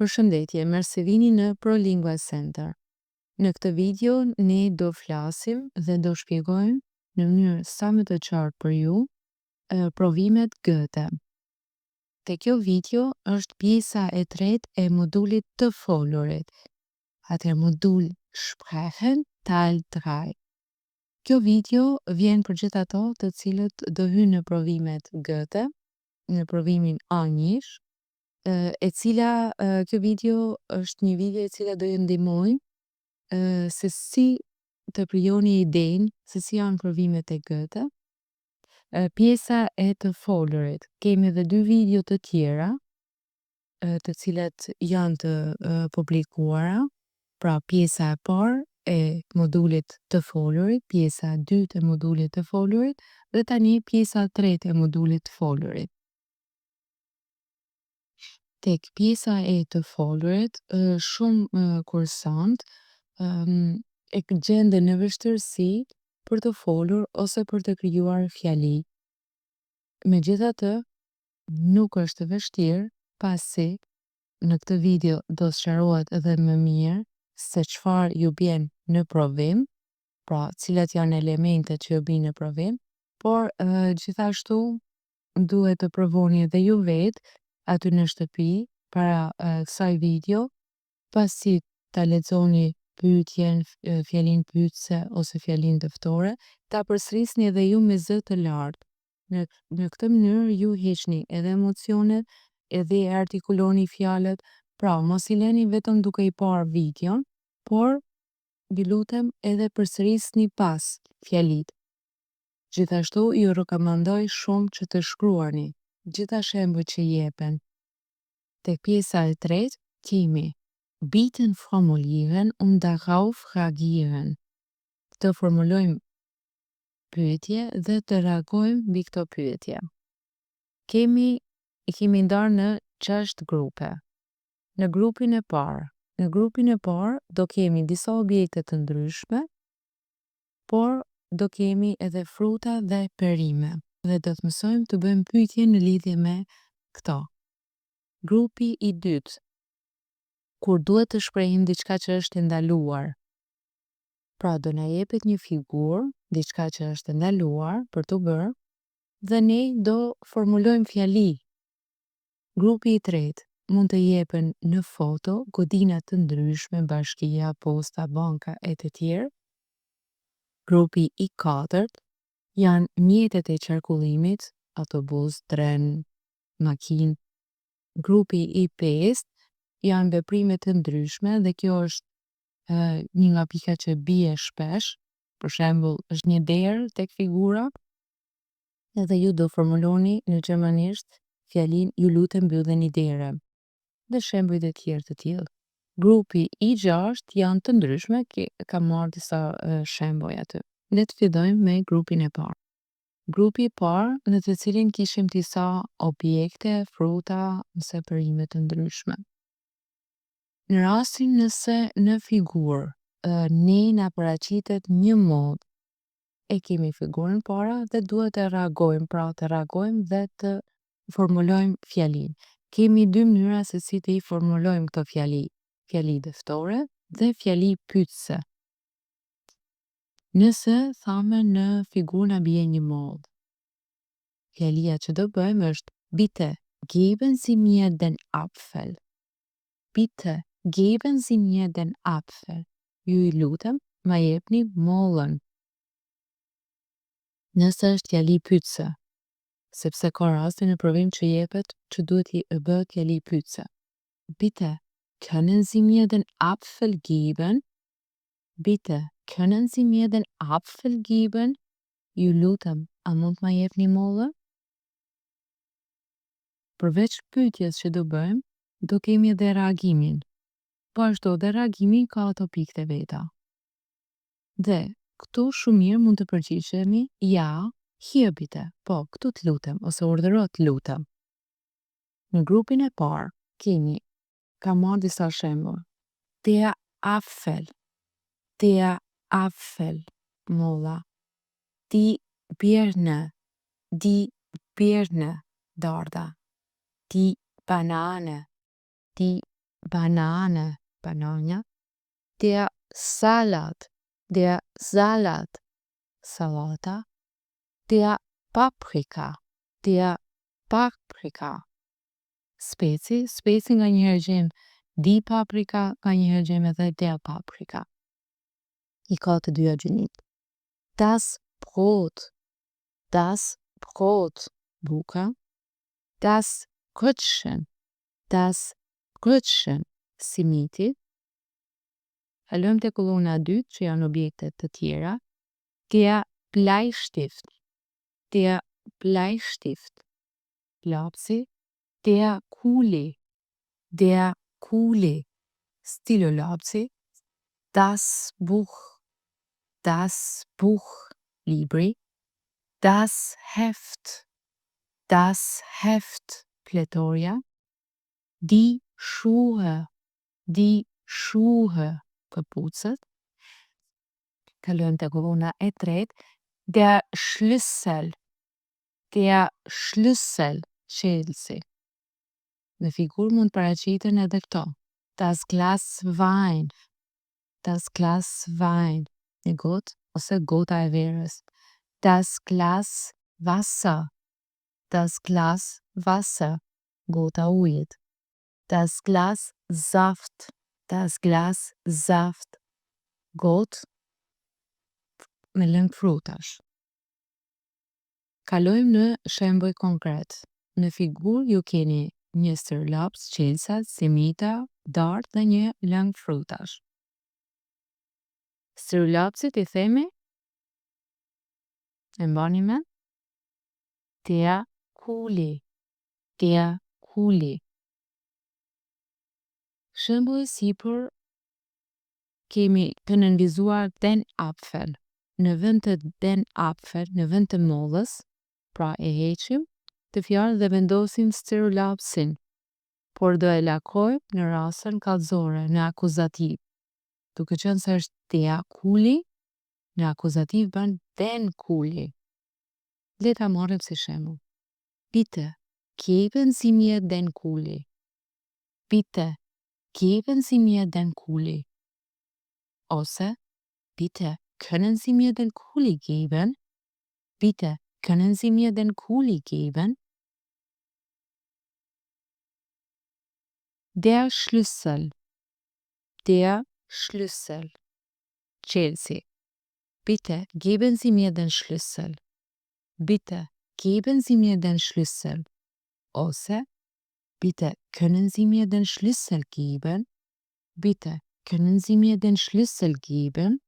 Përshëndetje, mirë se vini në ProLingua Center. Në këtë video ne do flasim dhe do shpjegojmë në mënyrë sa më të qartë për ju provimet Goethe. Te kjo video është pjesa e tretë e modulit të folurit. Atëherë modul Sprechen Teil 3. Kjo video vjen për gjithë ato të cilët do hynë në provimet Goethe, në provimin A1, e cila kjo video është një video e cila do ju ndihmojë se si të krijoni idenë se si janë provimet e Goethe. Pjesa e të folurit. Kemi edhe 2 video të tjera, të cilat janë të publikuara, pra pjesa e parë e modulit të folurit, pjesa e dytë e modulit të folurit, dhe tani pjesa e tretë e modulit të folurit. Tek pjesa e të folurit, shumë kursant e gjenden në vështirësi për të folur ose për të krijuar fjali. Megjithatë, nuk është e vështirë pasi në këtë video do sqarohet edhe më mirë se çfarë ju bjen në provim, pra cilat janë elementet që ju bijnë në provim, por gjithashtu duhet të provoni edhe ju vetë aty në shtëpi para kësaj video, pasi ta lexoni pyetjen, fjalin pyetëse ose fjalin dëftore, ta përsërisni edhe ju me zë të lartë. Në këtë mënyrë ju heqni edhe emocionet, edhe e artikuloni fjalët, pra mos i leni vetëm duke i parë videon, por ju lutem edhe përsërisni pas fjalit. Gjithashtu ju rekomandoj shumë që të shkruani gjitha shembujt që jepen. Tek pjesa e tretë kemi Bieten formulieren darauf reagieren. Të formulojmë pyetje dhe të reagojmë mbi këto pyetje. I kemi ndarë në 6 grupe. Në grupin e parë do kemi disa objekte të ndryshme, por do kemi edhe fruta dhe perime. Dhe do të mësojmë të bëjmë pyetje në lidhje me këto. Grupi i dytë, kur duhet të shprehim diçka që është ndaluar. Pra do na jepet një figurë, diçka që është ndaluar për të bërë, dhe ne do formulojmë fjali. Grupi i tretë, mund të jepen në foto godina të ndryshme, bashkia, posta, banka e të tjerë. Grupi i katërt janë mjetet e qarkullimit, autobus, tren, makinë. Grupi i pestë janë veprime të ndryshme dhe kjo është një nga pikat që bie shpesh, për shembull është një derë tek figura, edhe ju do formuloni në gjermanisht fjalin ju lutem mbyllni derën. Dhe shembujt e tjerë të tillë. Grupi i gjashtë janë të ndryshme, kam marrë disa shembuj aty. Le të fillojmë me grupin e parë. Grupi i parë në të cilin kishim disa objekte, fruta ose perime të ndryshme. Në rastin nëse në figurë ne na paraqitet një modë, e kemi figurën para dhe duhet të reagojmë, pra të reagojmë dhe të formulojmë fjalin. Kemi 2 mënyra se si të i formulojmë këto fjali. Fjali dëftore dhe fjali pyetëse. Nëse thame në figurë na bie një modë, fjalia që do bëjmë është bitte geben Sie mir den Apfel. Bitte geben Sie mir den Apfel. Ju i lutem ma jepni mollën. Nëse është fjali pyetëse, sepse ka raste në provim që jepet që duhet i bëhet fjali pyetëse. Bitte können Sie mir den Apfel geben? Bitte können Sie mir den Apfel geben? Ju lutem, a mund ma jepni mollën? Përveç pyetjes që do bëjmë, do kemi edhe reagimin. Po ashtu dhe reagimi ka ato pikët e veta. Dhe këtu shumë mirë mund të përgjigjemi ja, hier bitte, po këtu të lutem ose urdhëro të lutem. Në grupin e parë kemi, kam marrë disa shembuj. Der Apfel, molla. Die Birne, dardha. Die Banane, Banane, banana. Der Salat, salata. Der Paprika, speci nga njëherë gjem di paprika, nga njëherë gjem edhe der paprika. I ka të dyja gjynit. Das Brot, buka. Das Brötchen, simiti. Kalojmë te kolona 2 që janë objekte të tjera. Der Bleistift, lapsi. Der Kuli, stilo lapsi. Das Buch, libri. Das Heft, pletoria. Die Schuhe, këpucët. Kalojmë te kolona e tretë. Der Schlüssel, çelësi. Në figurë mund paraqiten edhe këto. Das Glas Wein, një gotë ose gota e verës. Das Glas Wasser, gota ujit. Das Glas Saft, gotë me lëng frutash. Kalojmë në shembuj konkret. Në figurë ju keni një stërlaps, çelësa, simita, dart dhe një lëng frutash. Stërlapsit i themi, e mbani mend? Der Kuli. Shembulli sipër kemi të nënvizuar den Apfel. Në vend të den Apfel, në vend të mollës, pra e heqim të fjalën dhe vendosim stërlapsin, por do e lakojmë në rasën kallëzore, në akuzativ. Duke qenë se është der Kuli, në akuzativ bën den Kuli. Le ta marrim si shembull. Bitte, geben Sie mir den Kuli. Bitte, geben Sie mir den Kuli. Ose, bitte, können Sie mir den Kuli geben? Bitte, können Sie mir den Kuli geben? Der Schlüssel, Chelsea. Bitte, geben Sie mir den Schlüssel. Bitte, geben Sie mir den Schlüssel. Ose, bitte, können Sie mir den Schlüssel geben? Bitte, können Sie mir den Schlüssel geben?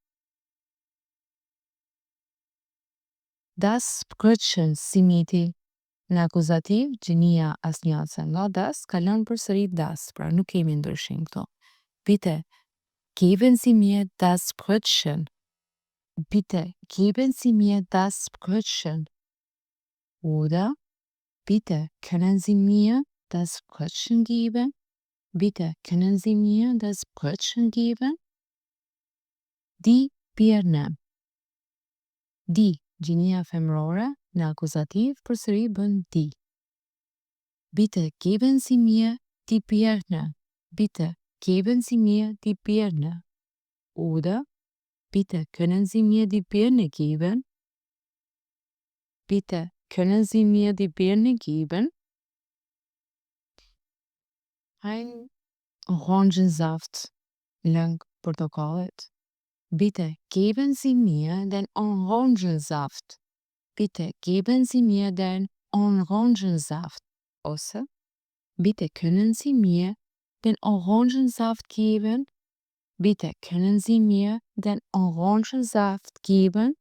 Das Brötchen, simiti. Në akuzativ, gjinia asnjëse nga das, kalon përsëri das, pra nuk kemi ndryshim këto. Bitte, geben Sie mir das Brötchen. Bitte, geben Sie mir das Brötchen. Oder, bitte, können Sie mir das Brötchen geben? Bitte, können Sie mir das Brötchen geben? Die Birne. Die, gjinia femrore, në akuzativ përsëri bën die. Bitte, geben Sie mir die Birne. Bitte, geben Sie mir die Birne. Oder, bitte, können Sie mir die Birne geben? Bitte, können Sie mir die Birne geben? Ein Orangensaft, lëng portokallit. Bitte, geben Sie mir den Orangensaft. Bitte, geben Sie mir den Orangensaft. Ose, bitte, können Sie mir den Orangensaft geben? Bitte, können Sie mir den Orangensaft geben?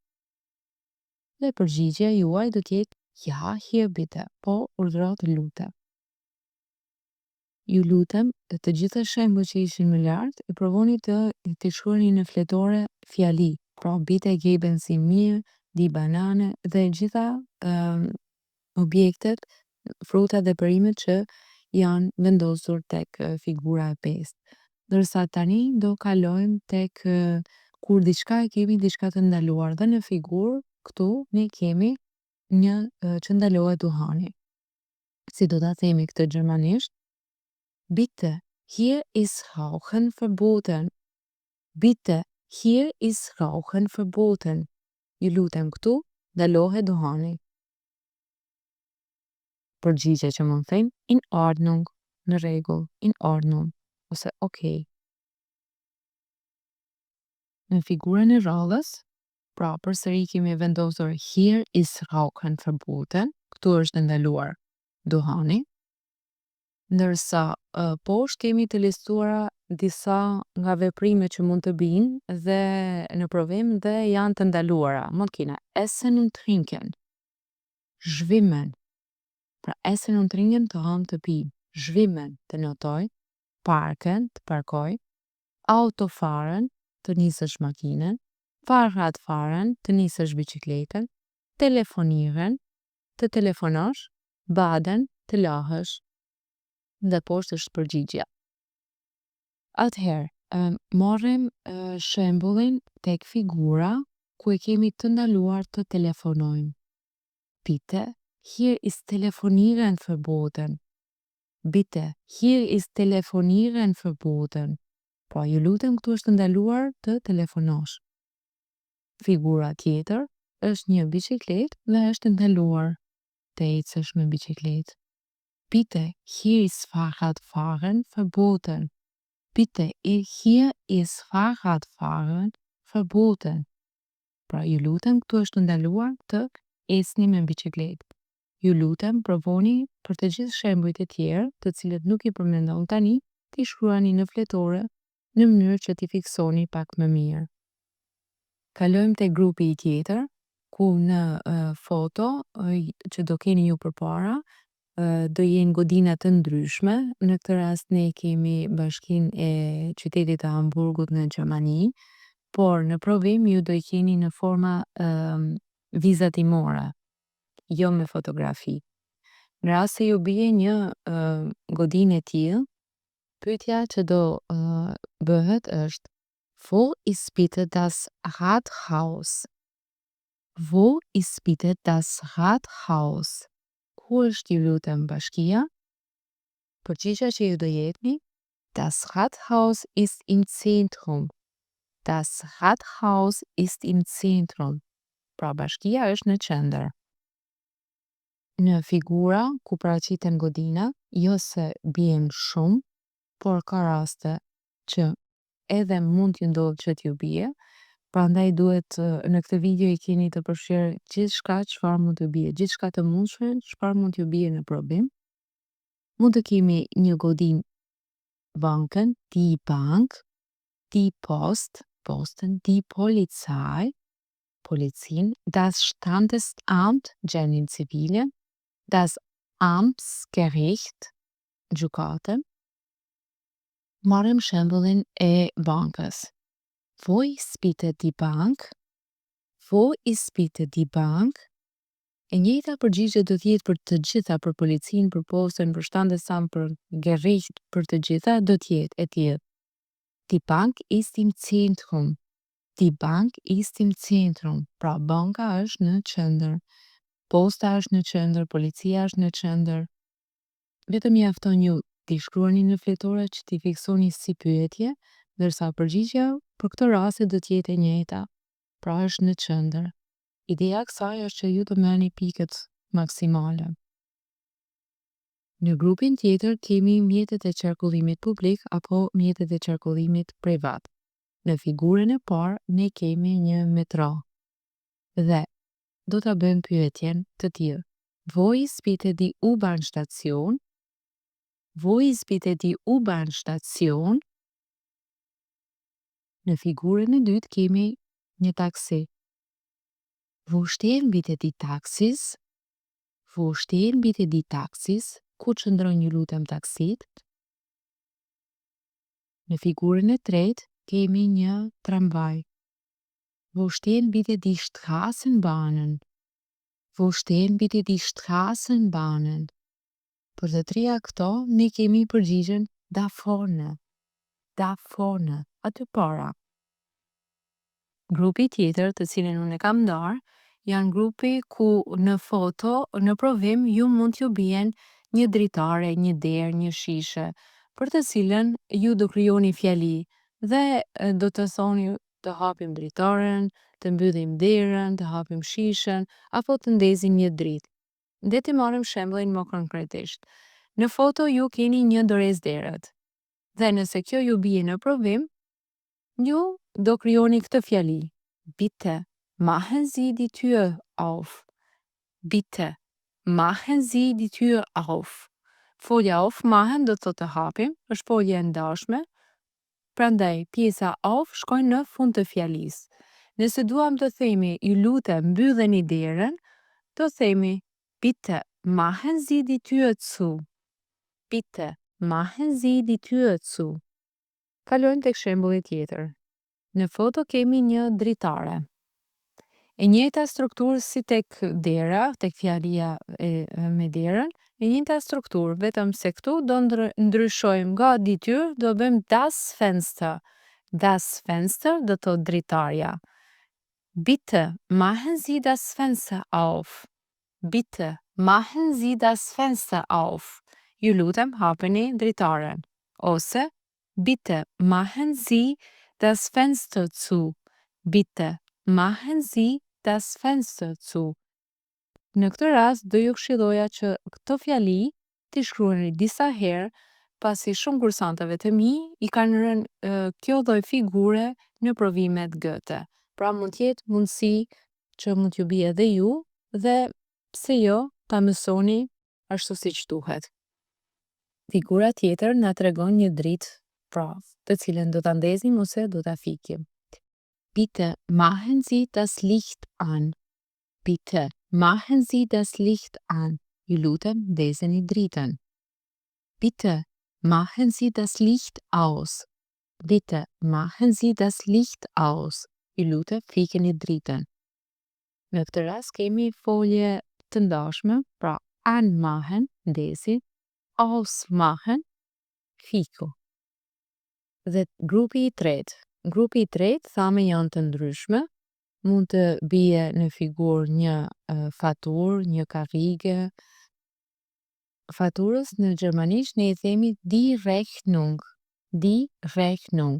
Dhe përgjigja juaj do të jetë ja, hier bitte, po urdhëro të lutem. Ju lutem, të gjitha shembujt që ishin më lart, e provoni të shkruani në fletore fjali. Pra, bitte, geben Sie mir die Banane dhe gjitha objektet, frutat dhe perimet që janë vendosur tek figura e 5. Ndërsa tani do kalojmë tek kur diçka e kemi diçka të ndaluar dhe në figurë këtu ne kemi një që ndalohet duhani. Si do ta themi këtë gjermanisht? Bitte, Hier ist Rauchen verboten. Bitte, hier ist Rauchen verboten. Ju lutem këtu, ndalohet duhani. Përgjigje që mund them, in Ordnung, në rregull, in Ordnung, ose okay. Në figurën e rradhës, pra përsëri kemi vendosur hier ist Rauchen verboten, këtu është ndaluar duhani, ndërsa poshtë kemi të listuara disa nga veprimet që mund të bijnë dhe në provim dhe janë të ndaluara. Mund kena essen und trinken, schwimmen. Pra essen und trinken të hanë të pi, schwimmen të notoj, parken të parkoj, autofahren të nisësh makinën, Fahrradfahren të nisësh biçikletën, telefonieren të telefonosh, baden të lahesh. Dhe poshtë është përgjigja. Atëherë, marrim shembullin tek figura ku e kemi të ndaluar të telefonojmë. Bitte, hier ist telefonieren verboten. Bitte, hier ist telefonieren verboten. Pra, ju lutem, këtu është ndaluar të telefonosh. Figura tjetër është një biçikletë dhe është ndaluar të ecësh me biçikletë. Bitte, hier ist Fahrradfahren verboten. Bitte, hier ist Fahrradfahren verboten. Pra, ju lutem, këtu është ndaluar të ecni me biçikletë. Ju lutem, provoni për të gjithë shembujt e tjerë, të cilët nuk i përmendon tani, t'i shkruani në fletore në mënyrë që t'i fiksoni pak më mirë. Kalojmë te grupi I tjetër, ku në foto që do keni ju përpara, do jenë godina të ndryshme. Në këtë rast ne kemi bashkinë e qytetit të Hamburgut në Gjermani, por në provim ju do I keni në forma vizatimore, jo me fotografi. Në rast se ju bie një godinë e tillë, pyetja që do bëhet është: Wo ist bitte das Rathaus? Wo ist bitte das Rathaus? Ku është, ju lutem, bashkia? Përgjigja që ju do jepni: Das Rathaus ist im Zentrum. Das Rathaus ist im Zentrum. Pra, bashkia është në qendër. Në figura ku paraqiten godina, jo se bien shumë, por ka raste që edhe mund t'ju ndodhë që t'ju bie, prandaj duhet në këtë video I keni të përfshirë gjithçka çfarë mund t'ju bie, gjithçka të mundshme çfarë mund t'ju bie në provim. Mund të kemi një godinë banken, die Bank, die Post, Posten, die Polizei, Polizin, das Standesamt, gjendjen civile, das Amtsgericht, gjykatën. Marrim shembullin e bankës. Wo ist bitte die Bank? Wo ist bitte die Bank? E njëjta përgjigje do t'jetë për të gjitha, për policin, për postën, për Standesamt, për Gericht, për të gjitha do t'jetë e tillë. Die Bank ist im Zentrum. Die Bank ist im Zentrum. Pra, banka është në qendër. Posta është në qendër, policia është në qendër. Vetëm mjafton ju t'i shkruani në fletore që t'i fiksoni si pyetje, ndërsa përgjigja për këtë rast do të jetë e njëjta. Pra, është në qendër. Ideja kësaj është që ju të merrni pikët maksimale. Në grupin tjetër kemi mjetet e qarkullimit publik apo mjetet e qarkullimit privat. Në figurën e parë ne kemi një metro. Dhe do ta bëjmë pyetjen të tillë: Wo ist bitte die U-Bahn-Station? Wo ist bitte die U-Bahn-Station? Në figurën e dytë kemi një taksi. Wo stehen bitte die Taxis? Wo stehen bitte die Taxis? Ku qëndrojnë, ju lutem, taksit? Në figurën e tretë kemi një tramvaj. Wo stehen bitte die Straßenbahnen? Wo stehen bitte die Straßenbahnen? Për të treja këto, ne kemi përgjigjen da vorne. Da vorne, aty para. Grupi tjetër të cilin unë e kam ndarë, janë grupi ku në foto, në provim, ju mund t'ju bien një dritare, një derë, një shishe. për të cilën ju do krijoni fjali dhe do të thoni të hapim dritaren, të mbyllim derën, të hapim shishen, apo të ndezim një dritë. Dhe të marrim shembullin më konkretisht. Në foto ju keni një dorez derët. Dhe nëse kjo ju bie në provim, ju do krijoni këtë fjali. Bitte, machen Sie die Tür auf. Bitte, machen Sie die Tür auf. Folja aufmachen do të thotë të hapim, është folje e ndashme. Prandaj pjesa auf shkojnë në fund të fjalisë. Nëse duam të themi ju lutem mbylleni derën, do themi bitte, machen Sie die Tür zu. Bitte, machen Sie die Tür zu. Kalojmë tek shembulli tjetër. Në foto kemi një dritare. E njëjta strukturë si tek dera, tek fjalia me derën, e njëjta strukturë, vetëm se këtu do ndryshojmë nga die Tür, do bëjmë das Fenster. Das Fenster do të thotë dritarja. Bitte, machen Sie das Fenster auf. Bitte, machen Sie das Fenster auf. Ju lutem hapeni dritaren. Ose, bitte, machen Sie das Fenster zu. Bitte, machen Sie das Fenster zu. Në këtë rast, do ju këshilloja që këto fjali t'i shkruani disa herë, pasi shumë kursantëve të mi i kanë rënë kjo lloj figure në provimet Goethe. Pra mund t'jetë mundësi që mund t'ju bie edhe ju dhe pse jo ta mësoni ashtu siç duhet. Figura tjetër na tregon një dritë, pra, të cilën do ta ndezim ose do ta fikim. Bitte, machen Sie das Licht an. Bitte, machen Sie das Licht an. Ju lutem ndezeni dritën. Bitte, machen Sie das Licht aus. Bitte, machen Sie das Licht aus. Ju lutem fikeni dritën. Në këtë rast kemi folje të ndashme, pra anmachen, ndezi, ausmachen, fiku. Dhe grupi i tretë. Grupi i tretë, thame janë të ndryshme, mund të bie në figurë një faturë, një karrige. Faturës në gjermanisht ne i themi die Rechnung. Die Rechnung.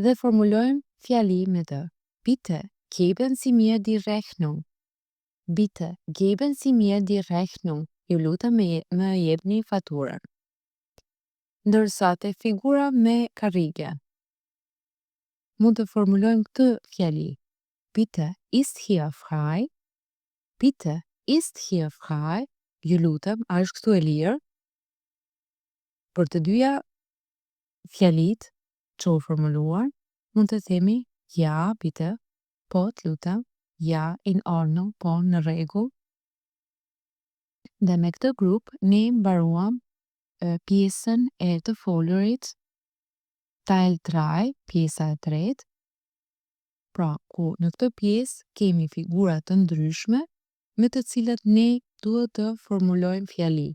Dhe formulojmë fjali me të. Bitte, geben Sie mir die Rechnung. Bitte, geben Sie mir die Rechnung. Ju lutem më jepni faturën. Ndërsa te figura me karrige, mund të formulojmë këtë fjali. Bitte, ist hier frei? Bitte, ist hier frei? Ju lutem, a është këtu e lirë? Për të dyja fjalit që u formuluar, mund të themi ja, bitte, po të lutem, ja, in Ordnung, po në rregull. Dhe me këtë grup ne mbaruam pjesën e të folurit Teil 3, pjesa e tretë. Pra, ku në këtë pjesë kemi figura të ndryshme me të cilat ne duhet të formulojmë fjali.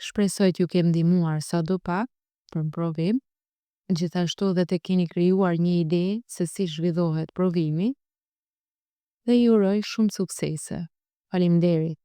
Shpresoj t'ju kem ndihmuar sadopak për provim, gjithashtu dhe të keni krijuar një ide se si zhvillohet provimi dhe ju uroj shumë suksese. Faleminderit.